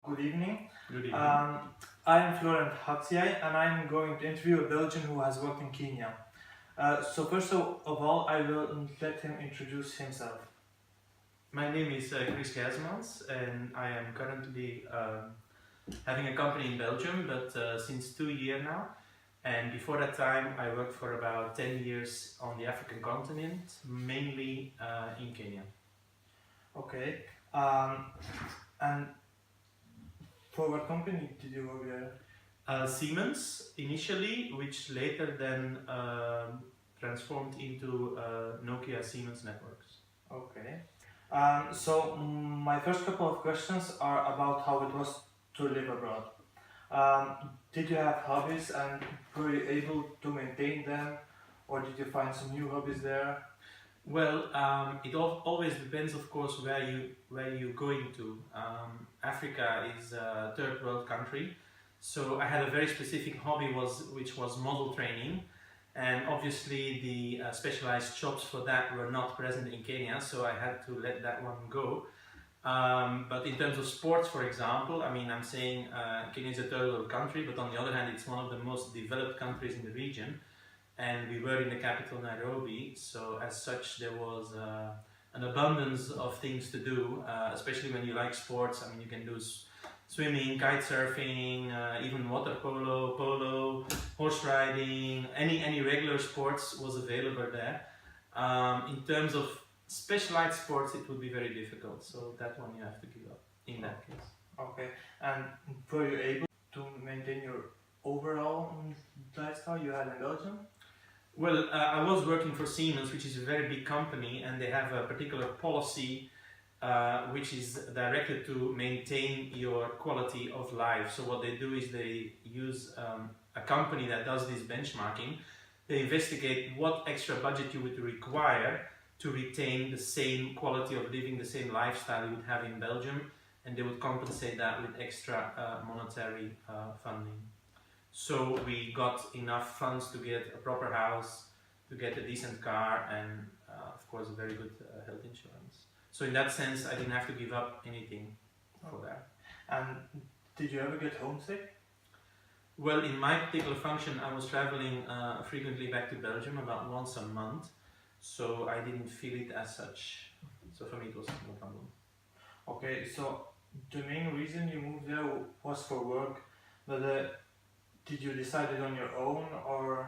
Good evening. Good evening. I'm Florent Hatsiai and I'm going to interview a Belgian who has worked in Kenya. So first of all, I will let him introduce himself. My name is Chris Gijsmans and I am currently having a company in Belgium, but since 2 years now. And before that time, I worked for about 10 years on the African continent, mainly in Kenya. Okay. And for what company did you work there? Siemens initially, which later then transformed into Nokia Siemens Networks. Okay. So my first couple of questions are about how it was to live abroad. Did you have hobbies and were you able to maintain them, or did you find some new hobbies there? Well, it always depends, of course, where you're going to. Africa is a third world country, so I had a very specific hobby which was model training, and obviously the specialized shops for that were not present in Kenya, so I had to let that one go. But in terms of sports, for example, I mean, I'm saying Kenya is a third world country, but on the other hand, it's one of the most developed countries in the region. And we were in the capital Nairobi, so as such there was an abundance of things to do, especially when you like sports. I mean, you can do swimming, kite surfing, even water polo, horse riding, any regular sports was available there. In terms of specialized sports, it would be very difficult, so that one you have to give up in that case. Okay, and were you able to maintain your overall lifestyle you had in Belgium? Well, I was working for Siemens, which is a very big company, and they have a particular policy which is directed to maintain your quality of life. So what they do is they use a company that does this benchmarking. They investigate what extra budget you would require to retain the same quality of living, the same lifestyle you would have in Belgium, and they would compensate that with extra monetary funding. So we got enough funds to get a proper house, to get a decent car, and of course a very good health insurance. So in that sense, I didn't have to give up anything for that. And did you ever get homesick? Well, in my particular function, I was traveling frequently back to Belgium, about once a month, so I didn't feel it as such. So for me, it was no problem. Okay, so the main reason you moved there was for work, but did you decide it on your own, or?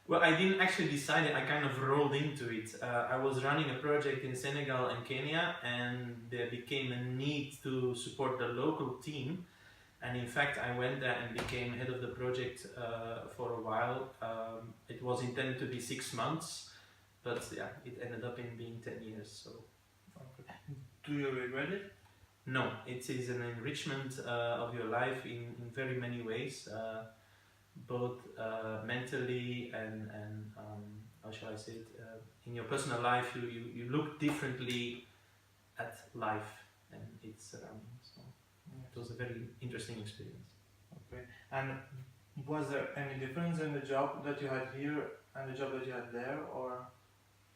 Well, I didn't actually decide it, I kind of rolled into it. I was running a project in Senegal and Kenya, and there became a need to support the local team. And in fact, I went there and became head of the project for a while. It was intended to be 6 months, but yeah, it ended up in being 10 years. So. Okay. Do you regret it? No, it is an enrichment of your life in very many ways, both mentally and how shall I say it, in your personal life you look differently at life and its surroundings. So it was a very interesting experience. Okay, and was there any difference in the job that you had here and the job that you had there, or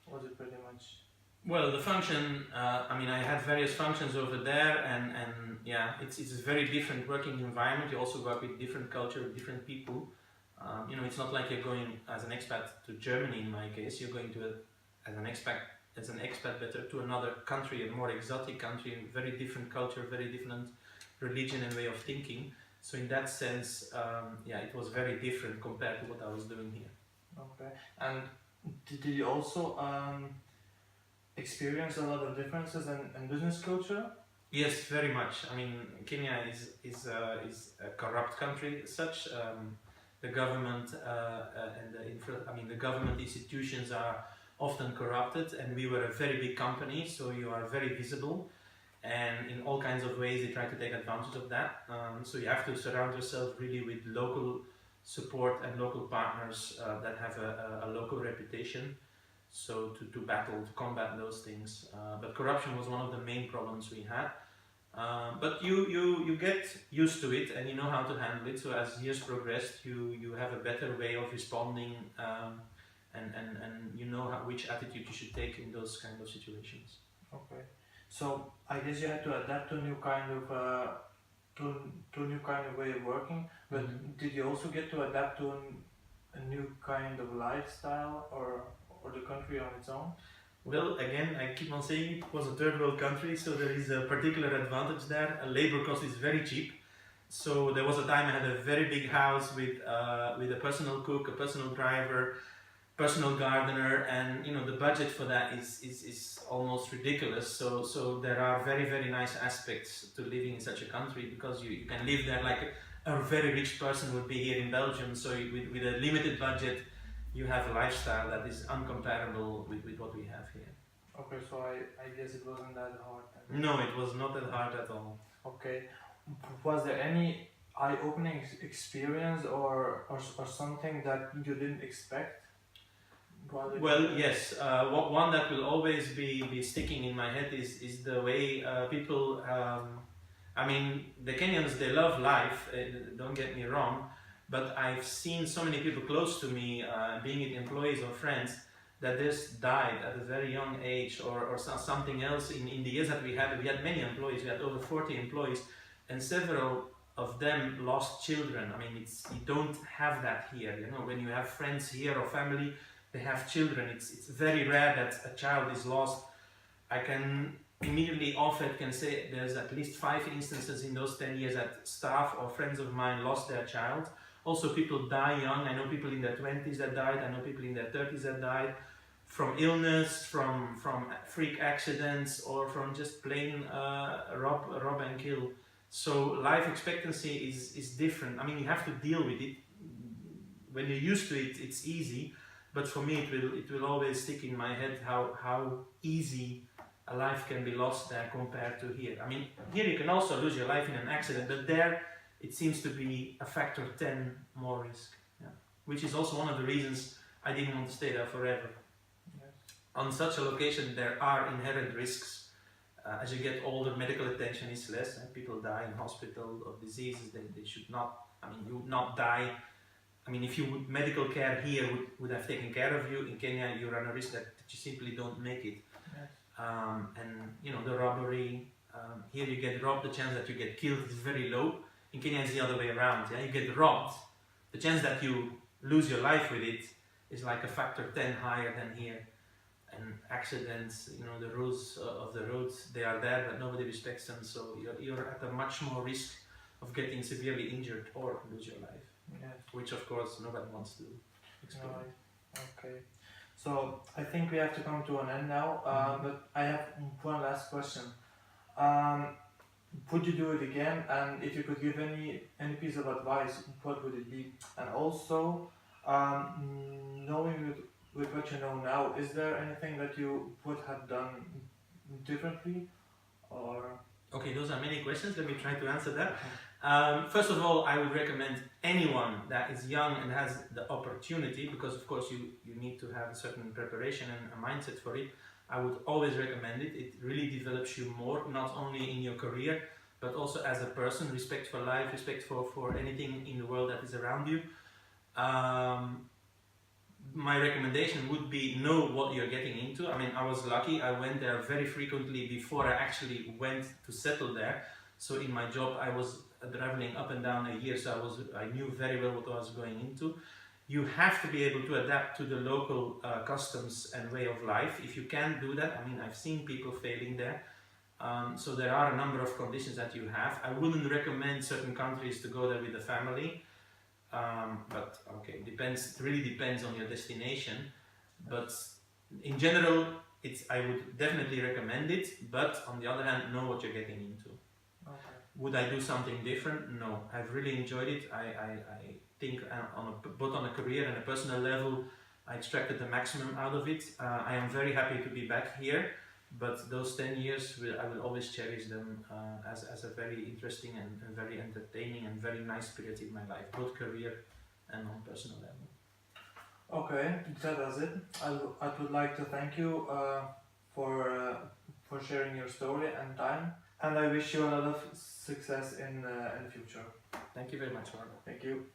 was it pretty much? Well, the function, I mean, I had various functions over there, and yeah, it's a very different working environment. You also work with different culture, with different people. You know, it's not like you're going as an expat to Germany in my case. You're going to as an expat better to another country, a more exotic country, very different culture, very different religion and way of thinking. So in that sense, yeah, it was very different compared to what I was doing here. Okay, and did you also experience a lot of differences in business culture? Yes, very much. I mean, Kenya is a corrupt country as such. The government and the government institutions are often corrupted, and we were a very big company, so you are very visible, and in all kinds of ways they try to take advantage of that. So you have to surround yourself really with local support and local partners that have a local reputation. So to combat those things. But corruption was one of the main problems we had. But you get used to it and you know how to handle it. So as years progressed, you have a better way of responding, and you know which attitude you should take in those kind of situations. Okay. So I guess you had to adapt to a new kind of to a new kind of way of working, but did you also get to adapt to a new kind of lifestyle or the country on its own? Well, again, I keep on saying it was a third world country, so there is a particular advantage there. Labor cost is very cheap. So there was a time I had a very big house with a personal cook, a personal driver, personal gardener, and the budget for that is almost ridiculous. So there are very nice aspects to living in such a country, because you can live there like a very rich person would be here in Belgium. So with a limited budget, you have a lifestyle that is uncomparable with what we have here. Okay, so I guess it wasn't that hard then. No, it was not that hard at all. Okay, was there any eye-opening experience or something that you didn't expect? Well, yes. One that will always be sticking in my head is the way people. I mean, the Kenyans, they love life. Don't get me wrong, but I've seen so many people close to me, being it employees or friends, that just died at a very young age, or something else. In the years that we had many employees. We had over 40 employees, and several of them lost children. I mean, you don't have that here. When you have friends here or family, they have children. It's very rare that a child is lost. I can immediately off it can say there's at least 5 instances in those 10 years that staff or friends of mine lost their child. Also, people die young. I know people in their 20s that died. I know people in their 30s that died from illness, from freak accidents, or from just plain rob and kill. So life expectancy is different. I mean, you have to deal with it. When you're used to it, it's easy. But for me, it will always stick in my head how easy a life can be lost there compared to here. I mean, here you can also lose your life in an accident, but there it seems to be a factor 10 more risk. Yeah. Which is also one of the reasons I didn't want to stay there forever. Yes. On such a location, there are inherent risks. As you get older, medical attention is less. People die in hospital of diseases they should not. I mean, you would not die. I mean, if you would, medical care here would have taken care of you. In Kenya, you run a risk that you simply don't make it. Yes. And the robbery. Here you get robbed, the chance that you get killed is very low. In Kenya, it's the other way around. Yeah, you get robbed. The chance that you lose your life with it is like a factor 10 higher than here. And accidents, the rules of the roads, they are there, but nobody respects them. So you're at a much more risk of getting severely injured or lose your life. Yes. Which of course nobody wants to experience. Right. Okay. So I think we have to come to an end now, but I have one last question. Would you do it again? And if you could give any piece of advice, what would it be? And also, knowing with what you know now, is there anything that you would have done differently, or? Okay, those are many questions. Let me try to answer that. First of all, I would recommend anyone that is young and has the opportunity, because of course you need to have a certain preparation and a mindset for it. I would always recommend it. It really develops you more, not only in your career, but also as a person. Respect for life, respect for anything in the world that is around you. My recommendation would be know what you're getting into. I mean, I was lucky. I went there very frequently before I actually went to settle there. So in my job, I was traveling up and down a year, so I knew very well what I was going into. You have to be able to adapt to the local customs and way of life. If you can't do that, I mean, I've seen people failing there. So there are a number of conditions that you have. I wouldn't recommend certain countries to go there with the family. But okay, it really depends on your destination. But in general, I would definitely recommend it. But on the other hand, know what you're getting into. Okay. Would I do something different? No, I've really enjoyed it. I think both on a career and a personal level, I extracted the maximum out of it. I am very happy to be back here. But those 10 years, I will always cherish them as a very interesting and very entertaining and very nice period in my life, both career and on personal level. Okay, that was it. I would like to thank you for sharing your story and time, and I wish you a lot of success in the future. Thank you very much, Mark. Thank you.